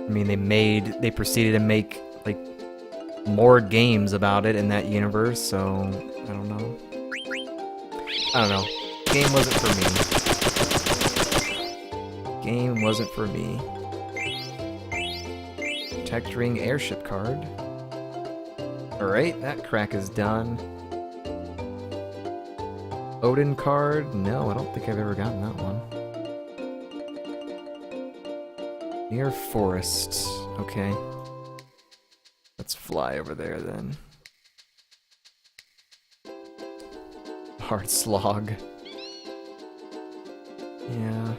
I mean, they proceeded to make like more games about it in that universe, so I don't know. Game wasn't for me. Game wasn't for me. Protect Ring airship card. Alright, that crack is done. Odin card? No, I don't think I've ever gotten that one. Near forest. Okay. Let's fly over there then. Hard slog. Yeah.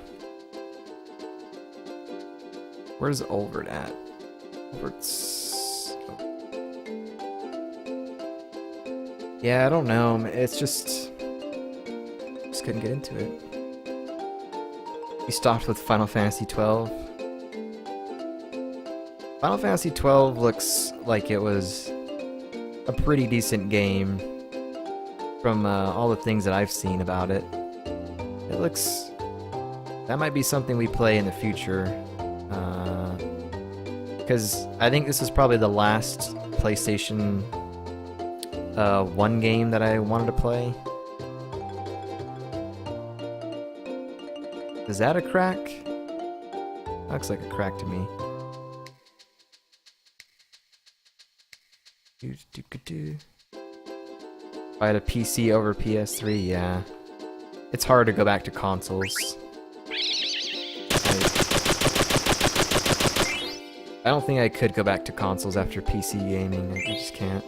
Where's Olvert at? Olvert's... Yeah, I don't know. It's just couldn't get into it. We stopped with Final Fantasy 12. Final Fantasy 12 looks like it was a pretty decent game from all the things that I've seen about it. It looks... That might be something we play in the future. Because I think this is probably the last PlayStation 1 game that I wanted to play. Is that a crack? Looks like a crack to me. If I had a PC over PS3, yeah. It's hard to go back to consoles. I don't think I could go back to consoles after PC gaming. I just can't.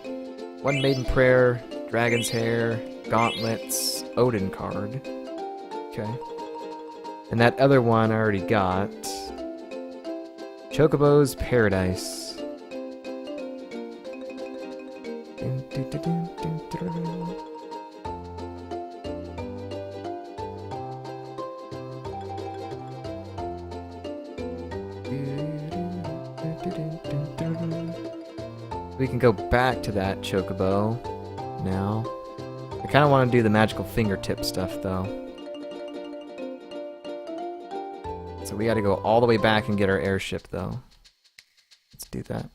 One Maiden Prayer, Dragon's Hair, Gauntlets, Odin card. Okay. And that other one I already got. Chocobo's Paradise. We can go back to that Chocobo now. I kind of want to do the magical fingertip stuff though. So we got to go all the way back and get our airship though. Let's do that.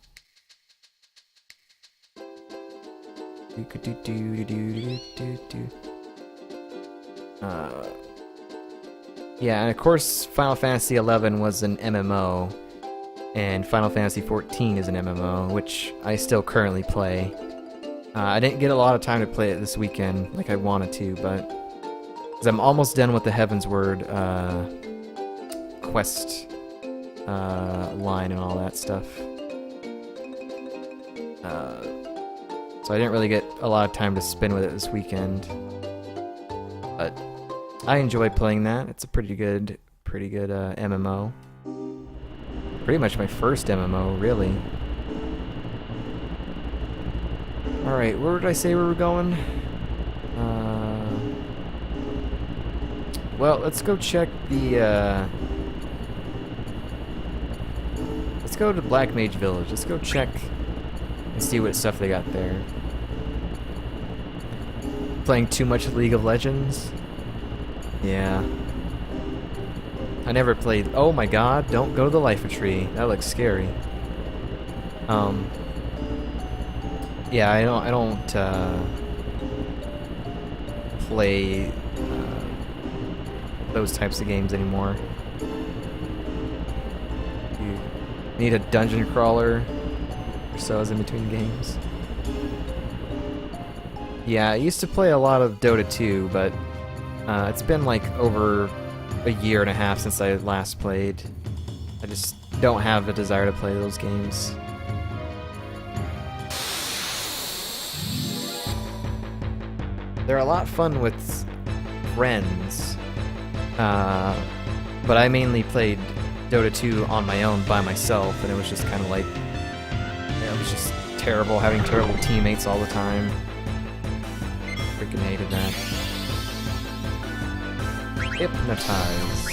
Yeah, and of course Final Fantasy 11 was an MMO. And Final Fantasy 14 is an MMO, which I still currently play. I didn't get a lot of time to play it this weekend like I wanted to, but... Because I'm almost done with the Heavensward quest line and all that stuff. So I didn't really get a lot of time to spend with it this weekend. But I enjoy playing that. It's a pretty good MMO. Pretty much my first MMO, really. Alright, where did I say we were going? Well, let's go check the, let's go to Black Mage Village. Let's go check and see what stuff they got there. Playing too much League of Legends? Yeah. I never played... Oh my god, don't go to the Life Tree. That looks scary. Yeah, I don't play those types of games anymore. You need a dungeon crawler or so as in between games. Yeah, I used to play a lot of Dota 2, but it's been like over a year and a half since I last played. I just don't have a desire to play those games. They're a lot of fun with friends, but I mainly played Dota 2 on my own by myself, and it was just kind of like, it was just terrible, having terrible teammates all the time. Freaking hated that. Hypnotize.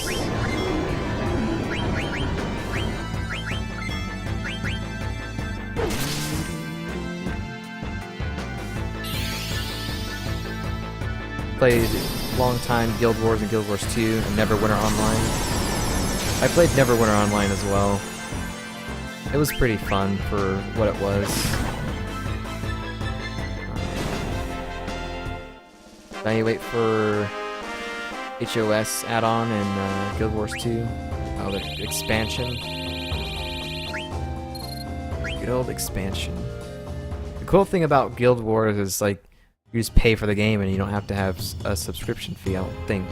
Played long time Guild Wars and Guild Wars 2 and Neverwinter Online. I played Neverwinter Online as well. It was pretty fun for what it was. Now you wait for HOS add-on and Guild Wars 2. Oh, the expansion. Good old expansion. The cool thing about Guild Wars is like you just pay for the game and you don't have to have a subscription fee, I don't think.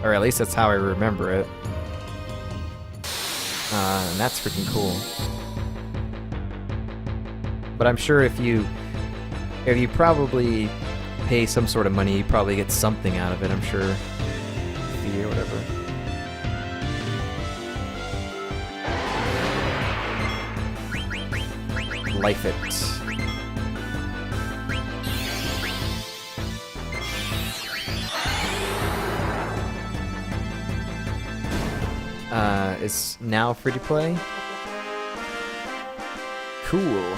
Or at least that's how I remember it. And that's freaking cool. But I'm sure if you probably pay some sort of money, you probably get something out of it, I'm sure. Fee or whatever. Life it. It's now free to play. Cool.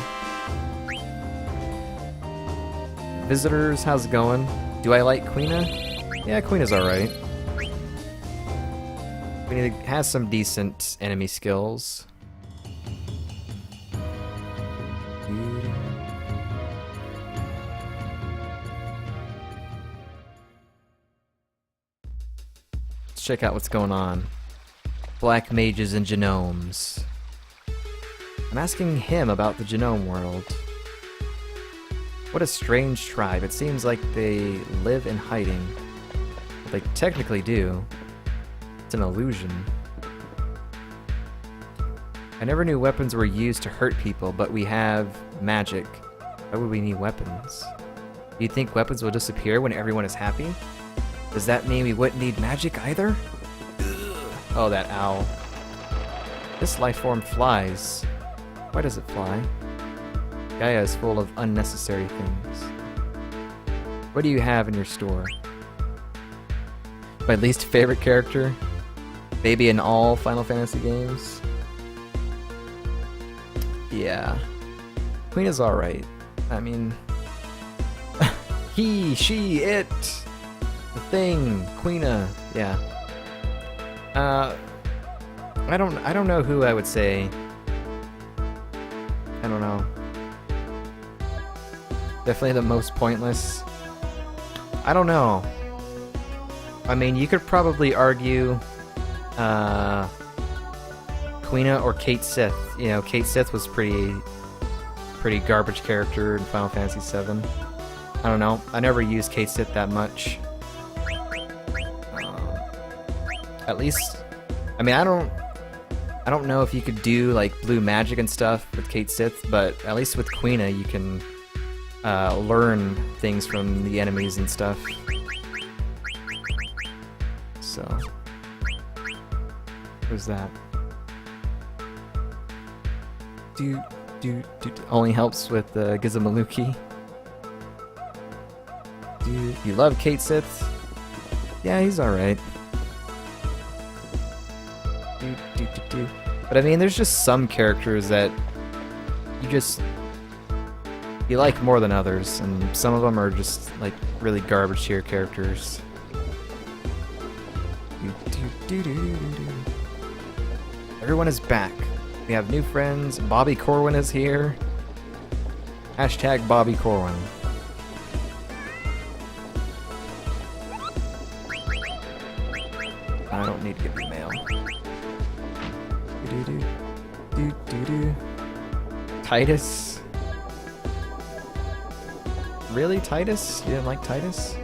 Visitors, how's it going? Do I like Queena? Yeah, Queena's alright. Queena has some decent enemy skills. Let's check out what's going on. Black mages and genomes. I'm asking him about the genome world. What a strange tribe. It seems like they live in hiding. Well, they technically do. It's an illusion. I never knew weapons were used to hurt people, but we have magic. Why would we need weapons? Do you think weapons will disappear when everyone is happy? Does that mean we wouldn't need magic either? Oh, that owl. This life form flies. Why does it fly? Gaia is full of unnecessary things. What do you have in your store? My least favorite character? Maybe in all Final Fantasy games? Yeah. Queen is alright. I mean... he, she, it! The thing, Queena, yeah. I don't know who I would say. I don't know. Definitely the most pointless. I don't know. I mean, you could probably argue Queena or Kate Sith. You know, Kate Sith was pretty garbage character in Final Fantasy VII. I don't know. I never used Kate Sith that much. At least, I mean, I don't know if you could do like blue magic and stuff with Kate Sith, but at least with Queena you can learn things from the enemies and stuff. So, where's that? Only helps with Gizamaluki. Dude, you love Kate Sith? Yeah, he's alright. But I mean, there's just some characters that you like more than others, and some of them are just like really garbage tier characters. Everyone is back. We have new friends. Bobby Corwin is here. Hashtag Bobby Corwin. I don't need to get the mail. Titus? Really, Titus? You didn't like Titus?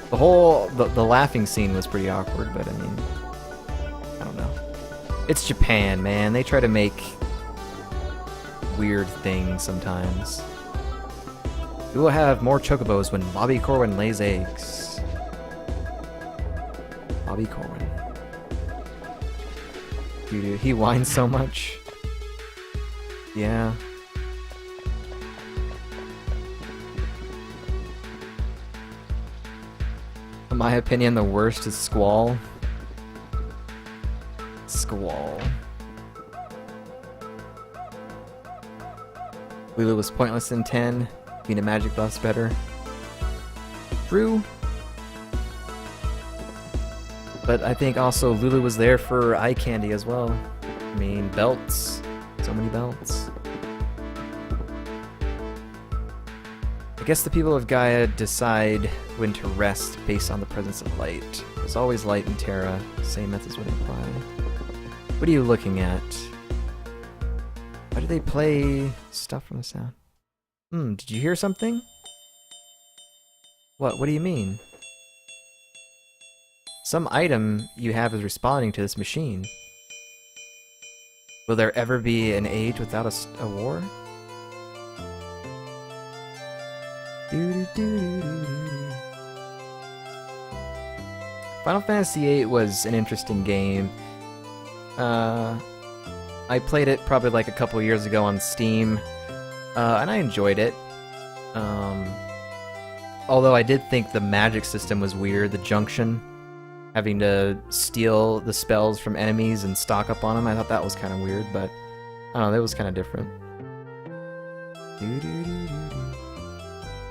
The whole the laughing scene was pretty awkward, but I mean, I don't know. It's Japan, man. They try to make weird things sometimes. We will have more chocobos when Bobby Corwin lays eggs. Bobby Corwin. Dude, he whines so much. Yeah. In my opinion, the worst is Squall. Squall. Lulu was pointless in 10. Being a magic buff's better. True. But I think also Lulu was there for eye candy as well. I mean, belts. So many belts. I guess the people of Gaia decide when to rest based on the presence of light. There's always light in Terra. Same methods would apply. What are you looking at? Why do they play stuff from the sound? Did you hear something? What do you mean? Some item you have is responding to this machine. Will there ever be an age without a war? Final Fantasy VIII was an interesting game. I played it probably like a couple years ago on Steam, and I enjoyed it. Although I did think the magic system was weird, the junction, having to steal the spells from enemies and stock up on them. I thought that was kind of weird, but I don't know, that was kind of different.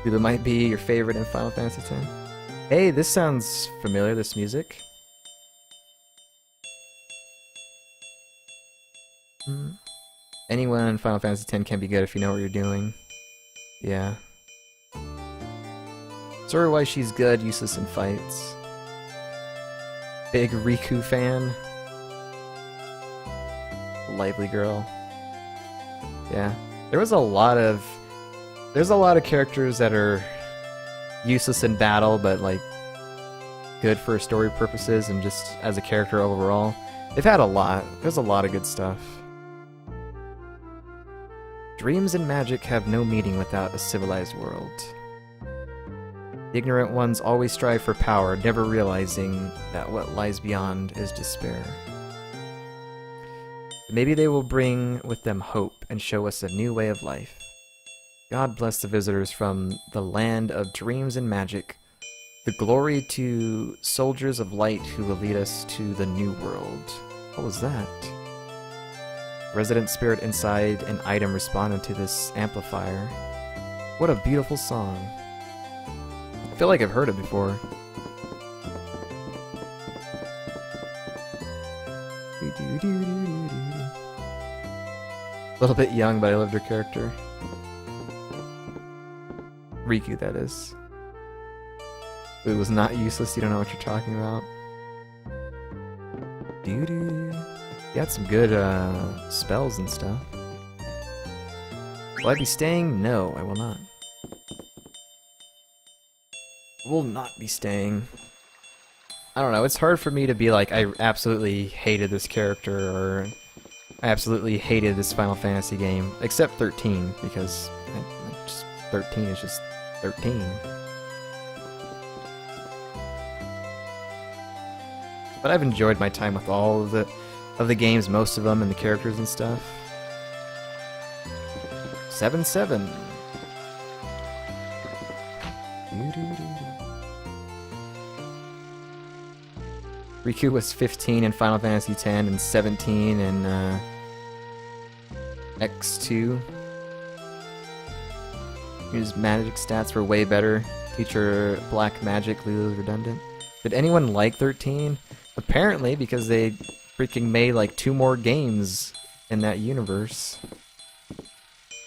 That might be your favorite in Final Fantasy X. Hey, this sounds familiar, this music. Anyone in Final Fantasy X can be good if you know what you're doing. Yeah. Sorry why she's good, useless in fights. Big Riku fan. Lively girl. Yeah. There's a lot of characters that are useless in battle, but like good for story purposes and just as a character overall. They've had a lot. There's a lot of good stuff. Dreams and magic have no meaning without a civilized world. The ignorant ones always strive for power, never realizing that what lies beyond is despair. Maybe they will bring with them hope and show us a new way of life. God bless the visitors from the land of dreams and magic. The glory to soldiers of light who will lead us to the new world. What was that? Resident spirit inside an item responded to this amplifier. What a beautiful song. I feel like I've heard it before. A little bit young, but I loved her character. Riku, that is. It was not useless, you don't know what you're talking about. Doo-doo. You had some good spells and stuff. Will I be staying? No, I will not. Will not be staying. I don't know, it's hard for me to be like, I absolutely hated this character, or I absolutely hated this Final Fantasy game, except 13, because 13 is just 13. But I've enjoyed my time with all of the games, most of them, and the characters and stuff. 7-7. Riku was 15 in Final Fantasy X and 17 in X2. His magic stats were way better. Teacher Black Magic, Lulu's redundant. Did anyone like 13? Apparently, because they freaking made like 2 more games in that universe.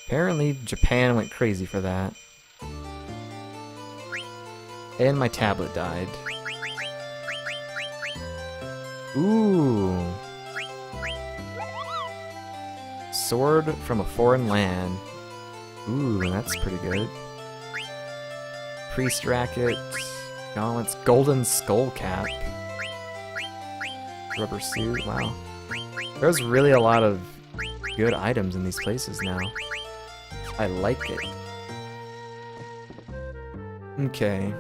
Apparently, Japan went crazy for that. And my tablet died. Ooh. Sword from a foreign land. Ooh, that's pretty good. Priest racket. Gauntlets. Golden skull cap. Rubber suit. Wow. There's really a lot of good items in these places now. I like it. Okay.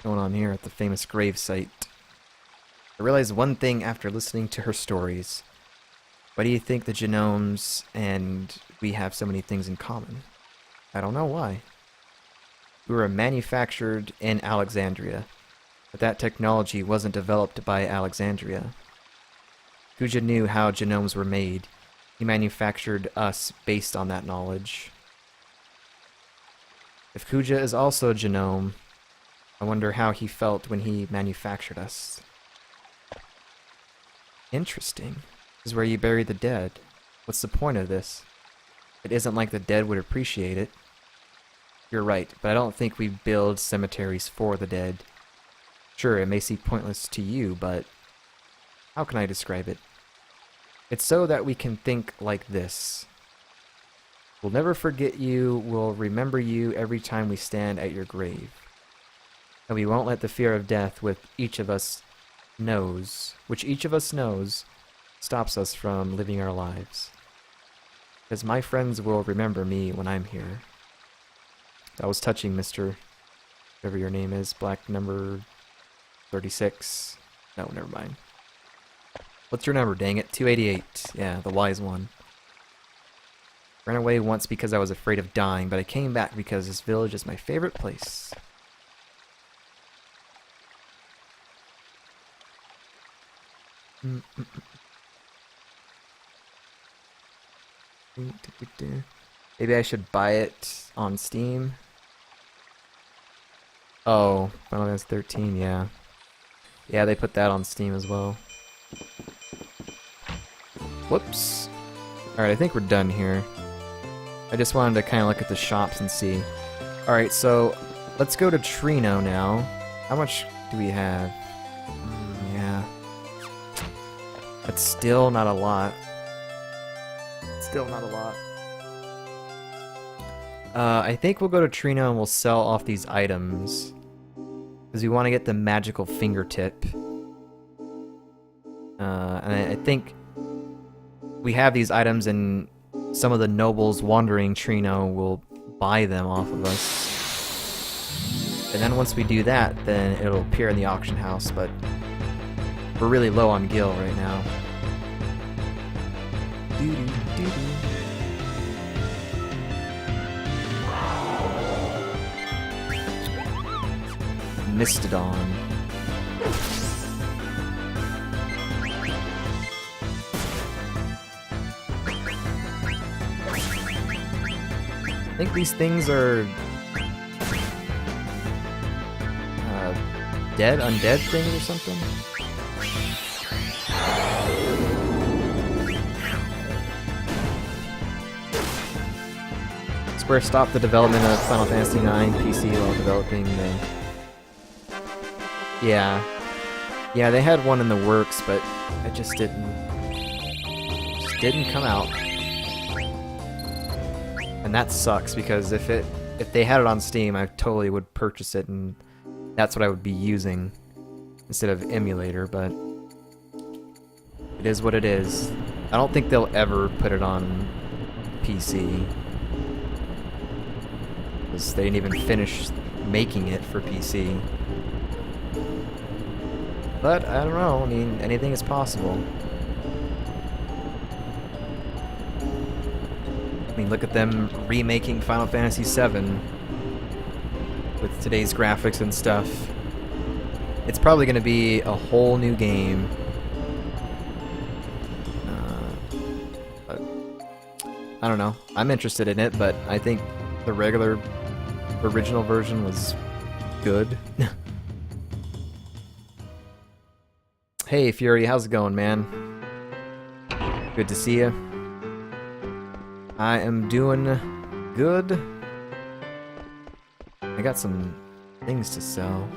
Going on here at the famous grave site. I realized one thing after listening to her stories. Why do you think the genomes and we have so many things in common? I don't know why. We were manufactured in Alexandria, but that technology wasn't developed by Alexandria. Kuja knew how genomes were made. He manufactured us based on that knowledge. If Kuja is also a genome, I wonder how he felt when he manufactured us. Interesting. This is where you bury the dead. What's the point of this? It isn't like the dead would appreciate it. You're right, but I don't think we build cemeteries for the dead. Sure, it may seem pointless to you, but how can I describe it? It's so that we can think like this. We'll never forget you, we'll remember you every time we stand at your grave. And we won't let the fear of death which each of us knows, stops us from living our lives. Because my friends will remember me when I'm here. That was touching, Mr. whatever your name is, black number 36. No, never mind. What's your number, dang it? 288. Yeah, the wise one. Ran away once because I was afraid of dying, but I came back because this village is my favorite place. Maybe I should buy it on Steam. Oh, Final Fantasy 13, yeah. Yeah, they put that on Steam as well. Whoops. Alright, I think we're done here. I just wanted to kind of look at the shops and see. Alright, so let's go to Trino now. How much do we have? Yeah. That's still not a lot. Still not a lot. I think we'll go to Trino and we'll sell off these items. Because we want to get the magical fingertip. And I think we have these items and some of the nobles wandering Trino will buy them off of us. And then once we do that, then it'll appear in the auction house, but we're really low on gil right now. Mistodon. I think these things are undead things or something. Square stopped the development of Final Fantasy IX PC while developing the... Yeah, they had one in the works, but it just didn't come out. And that sucks because if they had it on Steam, I totally would purchase it, and that's what I would be using instead of emulator, but it is what it is. I don't think they'll ever put it on PC. Because they didn't even finish making it for PC. But, I don't know, I mean, anything is possible. I mean, look at them remaking Final Fantasy VII with today's graphics and stuff. It's probably going to be a whole new game. But I don't know. I'm interested in it, but I think the original version was good. Hey Fury, how's it going, man? Good to see you. I am doing good. I got some things to sell.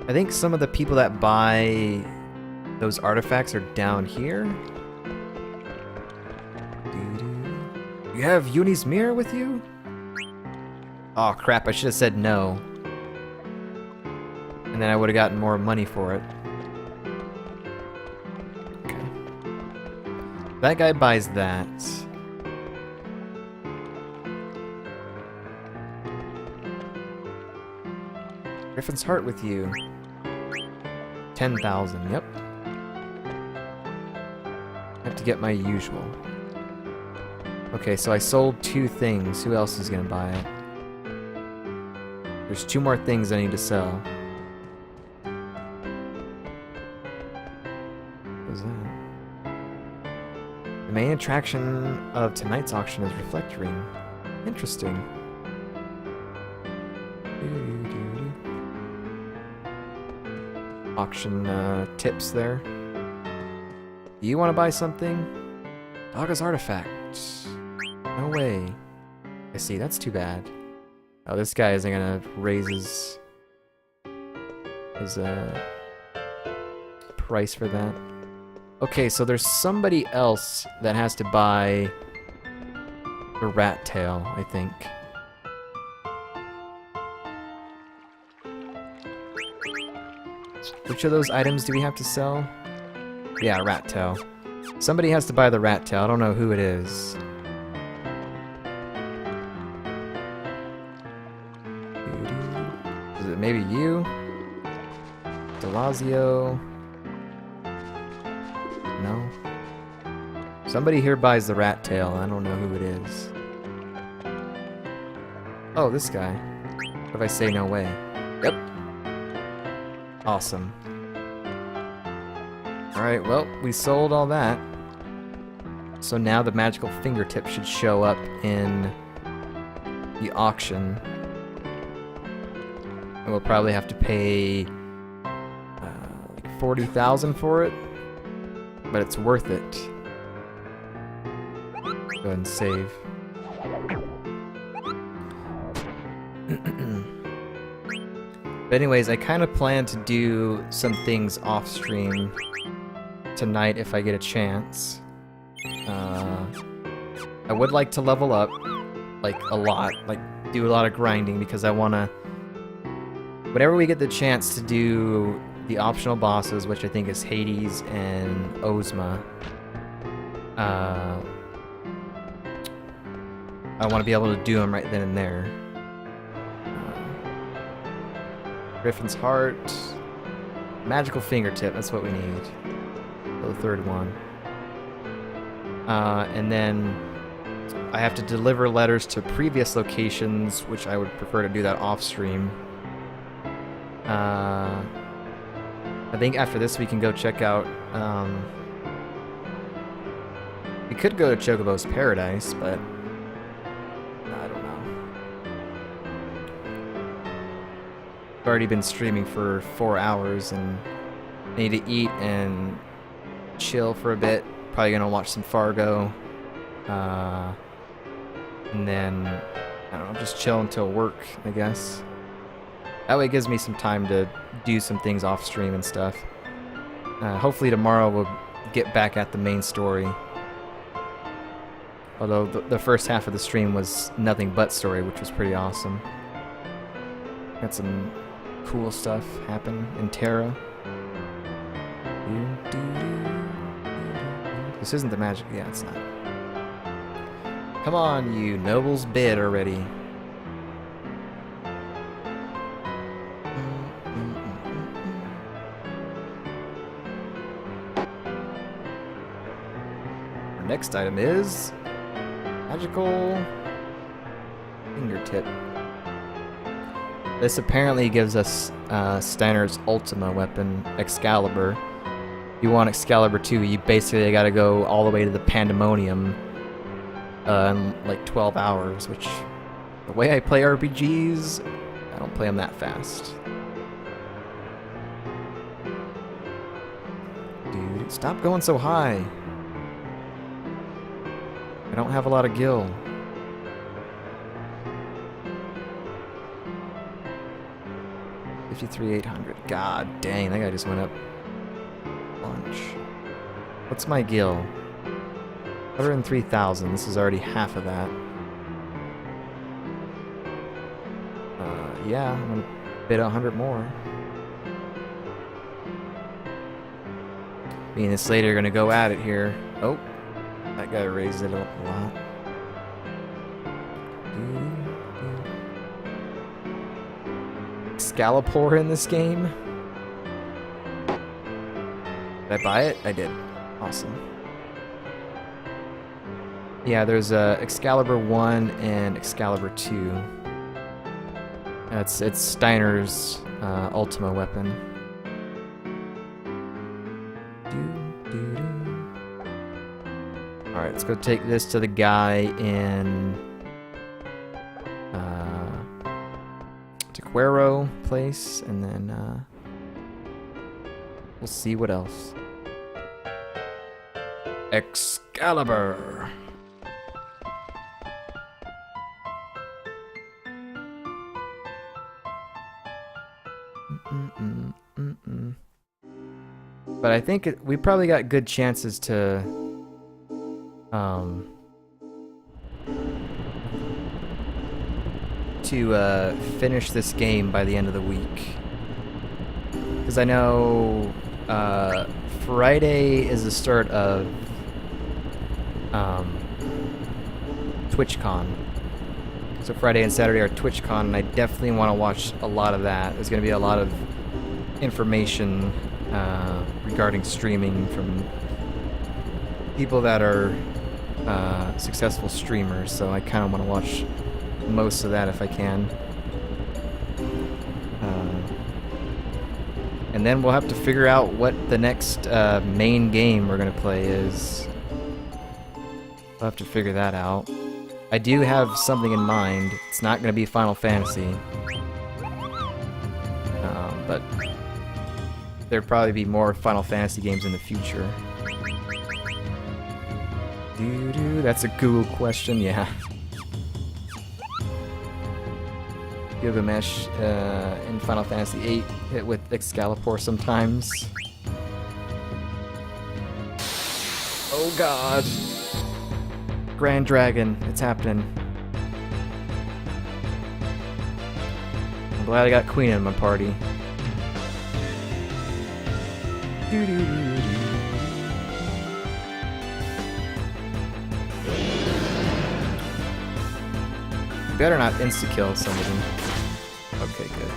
I think some of the people that buy those artifacts are down here. You have Uni's mirror with you? Oh crap, I should have said no. And then I would have gotten more money for it. Okay. That guy buys that. Griffin's heart with you. 10,000, yep. I have to get my usual. Okay, so I sold 2 things. Who else is gonna buy it? There's 2 more things I need to sell. What was that? The main attraction of tonight's auction is Reflect Ring. Interesting. Auction tips there. Do you want to buy something? Daga's artifact. No way. I see, that's too bad. Oh, this guy isn't gonna raise his price for that. Okay, so there's somebody else that has to buy the rat tail, I think. Which of those items do we have to sell? Yeah, rat tail. Somebody has to buy the rat tail. I don't know who it is. Is it maybe you? Delazio? No? Somebody here buys the rat tail. I don't know who it is. Oh, this guy. What if I say no way? Yep. Awesome. Alright, well, we sold all that. So now the magical fingertip should show up in the auction. And we'll probably have to pay like 40,000 for it. But it's worth it. Go ahead and save. But anyways, I kind of plan to do some things off stream tonight if I get a chance. I would like to level up, like, a lot. Like, do a lot of grinding because I want to... Whenever we get the chance to do the optional bosses, which I think is Hades and Ozma, I want to be able to do them right then and there. Griffin's Heart, Magical Fingertip, that's what we need for the third one. And then I have to deliver letters to previous locations, which I would prefer to do that off stream. I think after this we can go check out, we could go to Chocobo's Paradise, but I don't know. I've already been streaming for 4 hours and I need to eat and chill for a bit. Probably gonna watch some Fargo. And then, I don't know, just chill until work, I guess. That way it gives me some time to do some things off stream and stuff. Hopefully tomorrow we'll get back at the main story. Although the first half of the stream was nothing but story, which was pretty awesome. Got some cool stuff happen in Terra. This isn't the magic. Yeah, it's not. Come on, you nobles, bid already. Our next item is magical fingertip. This apparently gives us Steiner's Ultima weapon, Excalibur. If you want Excalibur 2, you basically gotta go all the way to the Pandemonium in like 12 hours, which, the way I play RPGs, I don't play them that fast. Dude, stop going so high. I don't have a lot of gil. $53,800. God dang, that guy just went up lunch. What's my gil? 103,000. This is already half of that. Yeah, I'm gonna bid 100 more. Me and this lady are gonna go at it here. Oh, that guy raised it up a lot. Excalibur in this game. Did I buy it? I did. Awesome. Yeah, there's Excalibur 1 and Excalibur 2. It's Steiner's Ultima weapon. Alright, let's go take this to the guy in Tequero place, and then we'll see what else. Excalibur. But I think we probably got good chances to finish this game by the end of the week. Because I know Friday is the start of TwitchCon. So Friday and Saturday are TwitchCon, and I definitely want to watch a lot of that. There's going to be a lot of information regarding streaming from people that are successful streamers, so I kind of want to watch most of that if I can. And then we'll have to figure out what the next main game we're going to play is. We'll have to figure that out. I do have something in mind. It's not going to be Final Fantasy. But there'll probably be more Final Fantasy games in the future. That's a Google question, yeah. Gilgamesh in Final Fantasy VIII hit with Excalibur sometimes. Oh god. Grand Dragon, it's happening. I'm glad I got Queen in my party. Better not insta-kill somebody. Okay, good.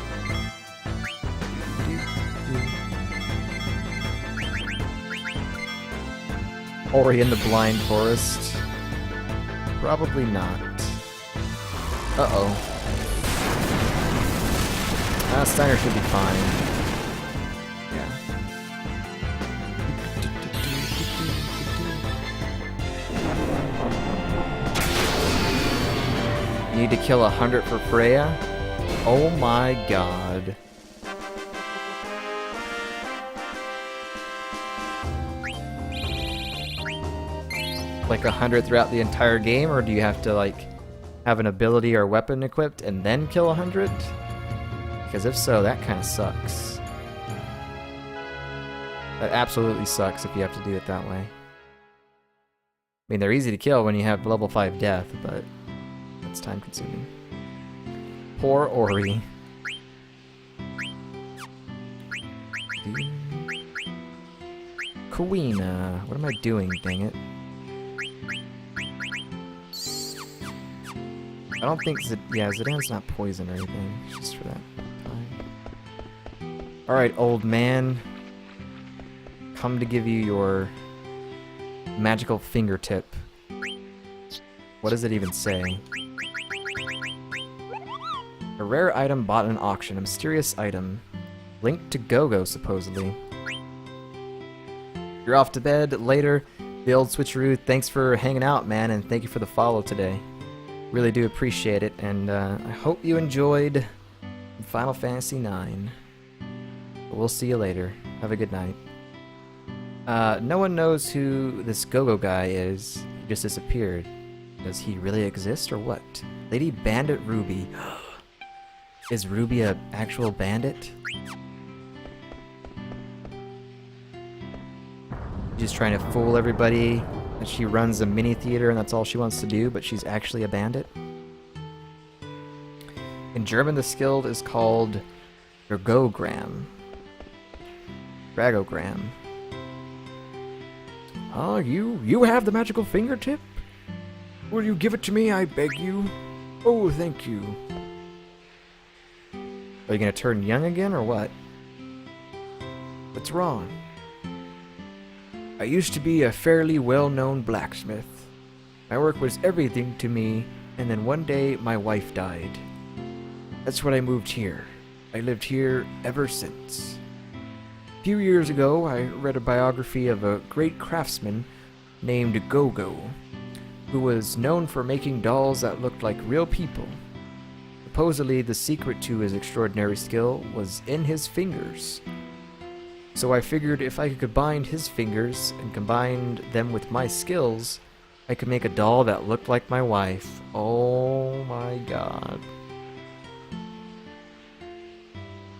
Ori in the Blind Forest. Probably not. Uh-oh. Steiner should be fine. Yeah. You need to kill 100 for Freya? Oh my god. Like 100 throughout the entire game, or do you have to like have an ability or weapon equipped and then kill 100? Because if so, that kind of sucks. That absolutely sucks if you have to do it that way. I mean, they're easy to kill when you have level 5 death, but it's time consuming. Poor Ori. Kawina. What am I doing, dang it? I don't think Zidane's not poison or anything. It's just for that time. Alright, old man. Come to give you your magical fingertip. What does it even say? A rare item bought at an auction. A mysterious item. Linked to Go-Go, supposedly. You're off to bed later. The old switcheroo, thanks for hanging out, man, and thank you for the follow today. Really do appreciate it, and I hope you enjoyed Final Fantasy IX. We'll see you later. Have a good night. No one knows who this Go-Go guy is. He just disappeared. Does he really exist, or what? Lady Bandit Ruby. Is Ruby an actual bandit? Just trying to fool everybody that she runs a mini theater and that's all she wants to do, but she's actually a bandit. In German, the skill is called Dragogram. Dragogram. Oh, you have the magical fingertip? Will you give it to me, I beg you? Oh, thank you. Are you gonna turn young again, or what? What's wrong? I used to be a fairly well-known blacksmith. My work was everything to me, and then one day my wife died. That's when I moved here. I lived here ever since. A few years ago, I read a biography of a great craftsman named Go-Go. who was known for making dolls that looked like real people. Supposedly, the secret to his extraordinary skill was in his fingers. So I figured if I could combine his fingers and combine them with my skills, I could make a doll that looked like my wife. Oh my god.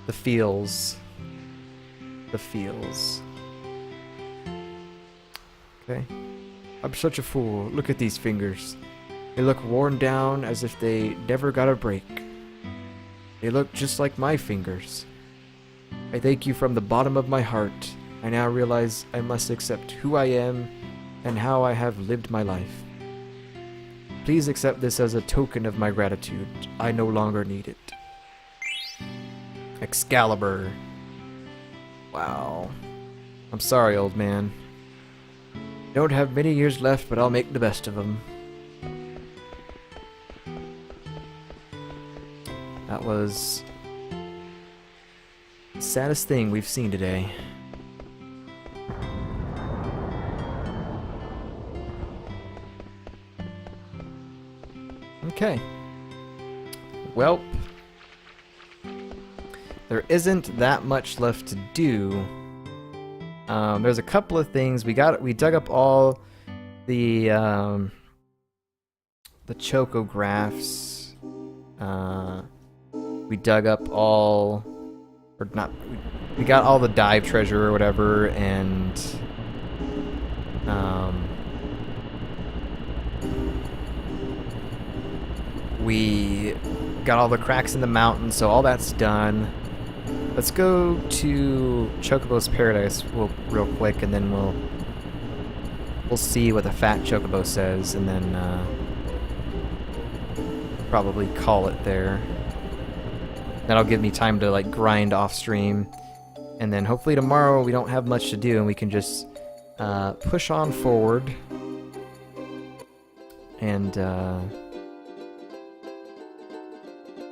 The feels. The feels. Okay. I'm such a fool. Look at these fingers. They look worn down as if they never got a break. They look just like my fingers. I thank you from the bottom of my heart. I now realize I must accept who I am and how I have lived my life. Please accept this as a token of my gratitude. I no longer need it. Excalibur. Wow. I'm sorry, old man. Don't have many years left, but I'll make the best of them. That was the saddest thing we've seen today. Okay. Well, there isn't that much left to do. There's a couple of things we dug up all the chocographs. We dug up all, or not. We got all the dive treasure or whatever, and we got all the cracks in the mountain, so all that's done. Let's go to Chocobo's Paradise real quick, and then we'll see what the fat Chocobo says, and then probably call it there. That'll give me time to like grind off stream, and then hopefully tomorrow we don't have much to do, and we can just push on forward and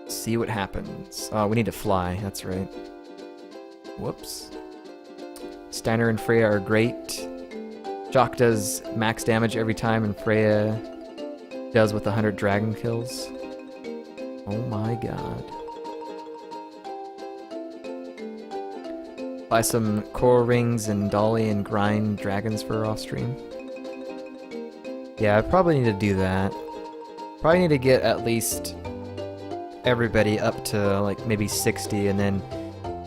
see what happens. Oh, we need to fly. That's right. Whoops. Steiner and Freya are great. Jock does max damage every time, and Freya does with 100 dragon kills. Oh my god. Buy some coral rings and dolly and grind dragons for off stream. Yeah, I probably need to do that. Probably need to get at least everybody up to like maybe 60, and then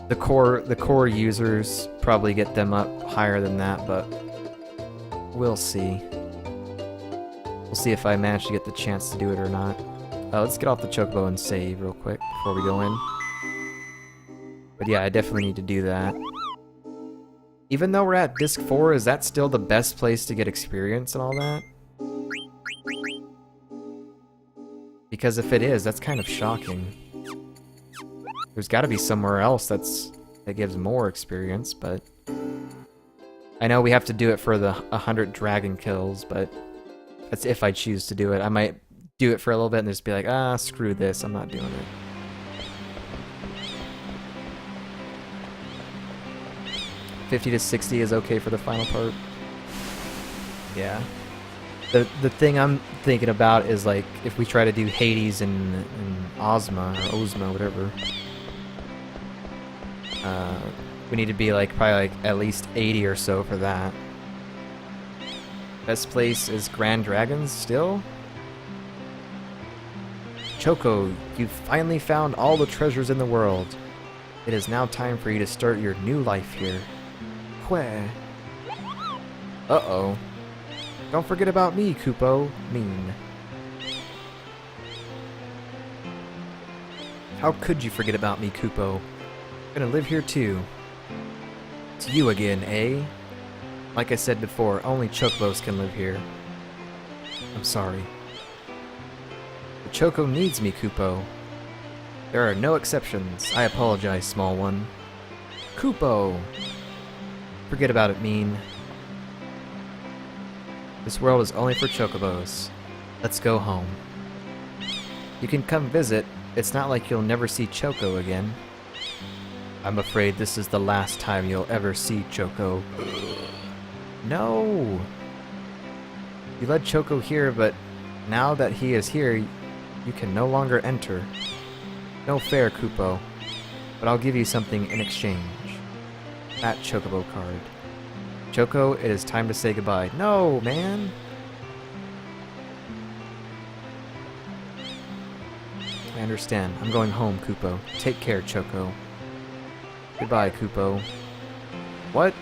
the core users probably get them up higher than that, but we'll see. We'll see if I manage to get the chance to do it or not. Let's get off the Chocobo and save real quick before we go in. But yeah, I definitely need to do that. Even though we're at Disc 4, is that still the best place to get experience and all that? Because if it is, that's kind of shocking. There's got to be somewhere else that gives more experience, but I know we have to do it for the 100 dragon kills, but that's if I choose to do it. I might do it for a little bit and just be like, ah, screw this, I'm not doing it. $50 to $60 is okay for the final part. Yeah. The thing I'm thinking about is like if we try to do Hades and Ozma or Ozma, whatever. We need to be like probably like at least 80 or so for that. Best place is Grand Dragons still. Choco, you've finally found all the treasures in the world. It is now time for you to start your new life here. Queh. Uh-oh. Don't forget about me, Kupo. Mean. How could you forget about me, Kupo? I'm gonna live here too. It's you again, eh? Like I said before, only Chocobos can live here. I'm sorry. The Choco needs me, Kupo. There are no exceptions. I apologize, small one. Kupo! Forget about it, Mean. This world is only for Chocobos. Let's go home. You can come visit. It's not like you'll never see Choco again. I'm afraid this is the last time you'll ever see Choco. No! You led Choco here, but Now that he is here, you can no longer enter. No fair, Kupo. But I'll give you something in exchange. That Chocobo card. Choco, it is time to say goodbye. No, man! I understand. I'm going home, Kupo. Take care, Choco. Goodbye, Kupo. What?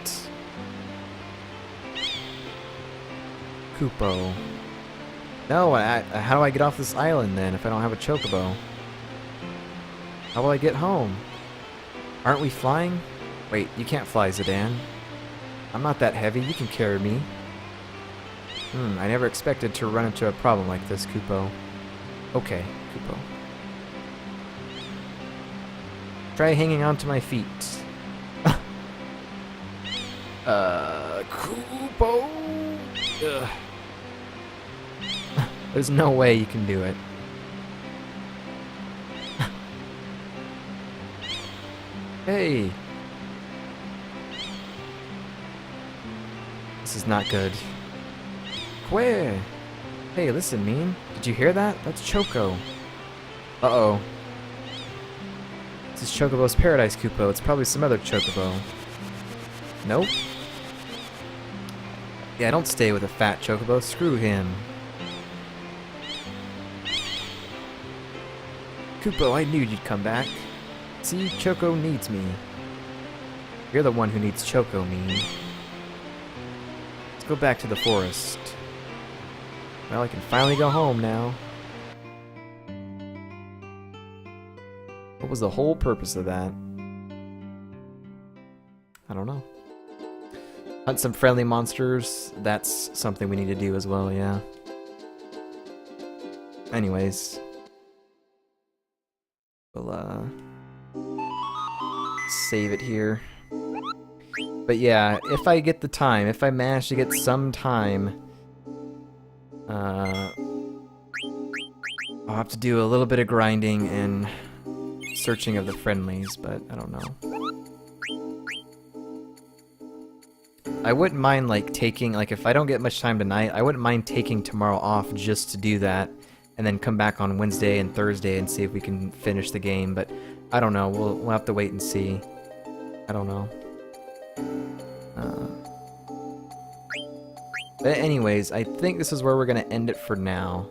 Kupo. No, how do I get off this island then if I don't have a Chocobo? How will I get home? Aren't we flying? Wait, you can't fly, Zidane. I'm not that heavy, you can carry me. I never expected to run into a problem like this, Kupo. Okay, Kupo. Try hanging on to my feet. Kupo! Ugh. There's no way you can do it. Hey! This is not good. Where? Hey, listen, Mean. Did you hear that? That's Choco. Uh-oh. This is Chocobo's Paradise, Kupo. It's probably some other Chocobo. Nope. Yeah, don't stay with a fat Chocobo. Screw him. Kupo, I knew you'd come back. See, Choco needs me. You're the one who needs Choco, Mean. Let's go back to the forest. Well, I can finally go home now. What was the whole purpose of that? I don't know. Hunt some friendly monsters. That's something we need to do as well, yeah. Anyways. We'll, save it here. But yeah, if I get the time, if I manage to get some time, I'll have to do a little bit of grinding and searching of the friendlies, but I don't know. I wouldn't mind, like, taking, like, if I don't get much time tonight, I wouldn't mind taking tomorrow off just to do that, and then come back on Wednesday and Thursday and see if we can finish the game, but I don't know, we'll have to wait and see. I don't know. But anyways, I think this is where we're gonna end it for now.